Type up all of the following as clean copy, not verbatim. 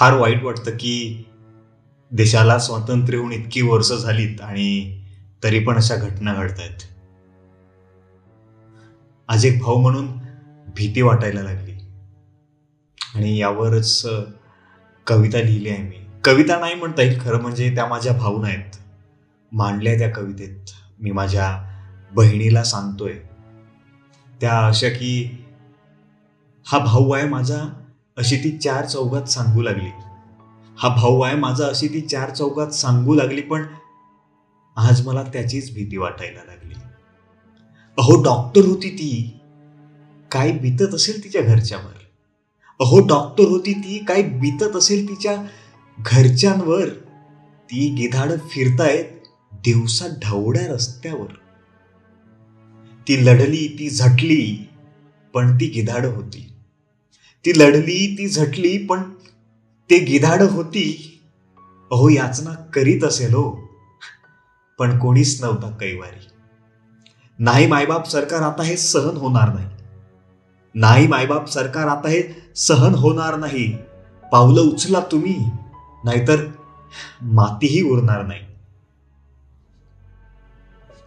फार वाईट वाटतं की देशाला स्वातंत्र्य होऊन इतकी वर्ष झालीत आणि तरी पण अशा घटना घडतायत. आज एक भाऊ म्हणून भीती वाटायला लागली आणि यावरच कविता लिहिली आहे मी. कविता नाही म्हणता येईल, खरं म्हणजे त्या माझ्या भावना आहेत, मांडल्या त्या कवितेत. मी माझ्या बहिणीला सांगतोय त्या अशा की हा भाऊ आहे माझा, अशी ती चार चौघात सांगू लागली. हा भाऊ आहे माझा, अशी ती चार चौघात सांगू लागली. पण आज मला त्याचीच भीती वाटायला लागली. अहो डॉक्टर होती ती, काय बीतत असेल तिच्या घरच्यावर. अहो डॉक्टर होती ती, काय बीतत असेल तिच्या घरच्यांवर. ती गिधाड फिरतायत दिवसा ढवड्या रस्त्यावर. ती लढली ती झटली पण ती गिधाड होती. ती लढली ती झटली पण ते गिधाड होती. अहो याचना करीत असेल हो, पण कोणीच नव्हता कैवारी. नाही मायबाप सरकार, आता हे सहन होणार नाही. नाही मायबाप सरकार, आता हे सहन होणार नाही. पावलं उचला तुम्ही, नाहीतर मातीही उरणार नाही.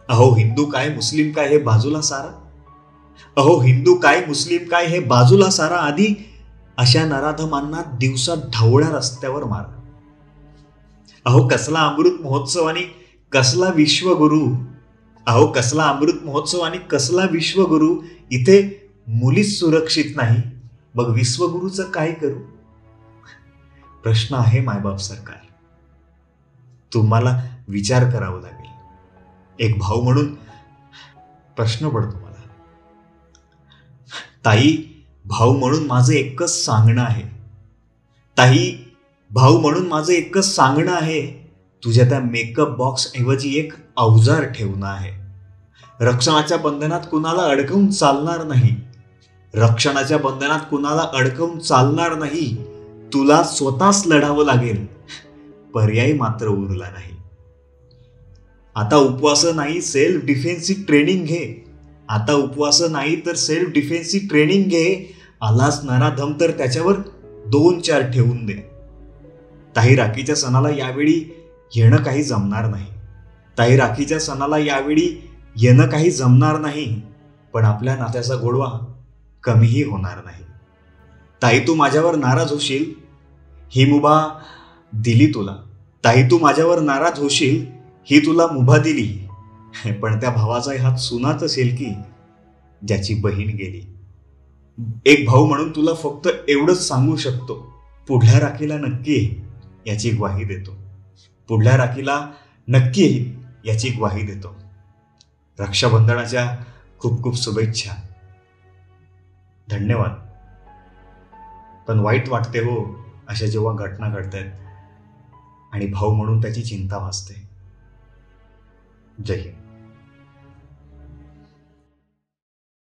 अहो हिंदू काय मुस्लिम काय हे बाजूला सारा. अहो हिंदू काय मुस्लिम काय हे बाजूला सारा. आधी अशा नराधमांना दिवसा ढवळ्या रस्त्यावर मारा. अहो कसला अमृत महोत्सव आणि कसला विश्वगुरु. अहो कसला अमृत महोत्सव आणि कसला विश्वगुरु. इथे मुलीच सुरक्षित नाही, मग विश्वगुरूचं काय करू. प्रश्न आहे मायबाप सरकार, तुम्हाला विचार करावा लागेल. एक भाऊ म्हणून प्रश्न पडतो मला. ताई भाऊ म्हणून माझं एकच सांगणं आहे. ताई भाऊ म्हणून माझं एकच सांगणं आहे. तुझ्या त्या मेकअप बॉक्स ऐवजी एक अवजार ठेवणं आहे. रक्षणाच्या बंधनात कुणाला अडकवून चालणार नाही. रक्षणाच्या बंधनात कुणाला अडकवून चालणार नाही. तुला स्वतःच लढावं लागेल, पर्याय मात्र उरला नाही. आता उपवास नाही, सेल्फ डिफेन्सची ट्रेनिंग घे. आता उपवास नाही तर सेल्फ डिफेन्सची ट्रेनिंग घे. आलाच नराधम तर त्याच्यावर 2-4 ठेवून दे. ताई राखीच्या सणाला यावेळी येणं काही जमणार नाही. ताई राखीच्या सणाला यावेळी येणं काही जमणार नाही. पण आपल्या नात्याचा गोडवा कमीही होणार नाही. ताई तू माझ्यावर नाराज होशील, ही मुभा दिली तुला. ताई तू माझ्यावर नाराज होशील, ही तुला मुभा दिली. पण त्या भावाचा हात सुनाच असेल की ज्याची बहीण गेली. एक भाऊ म्हणून तुला फक्त एवढंच सांगू शकतो, पुढल्या राखीला नक्की ये याची ग्वाही देतो. पुढल्या राखीला नक्की ये याची ग्वाही देतो. रक्षाबंधनाच्या खूप खूप शुभेच्छा. धन्यवाद. पण वाईट वाटते हो अशा जेव्हा घटना घडतायत आणि भाऊ म्हणून त्याची चिंता भासते. जय हिंद.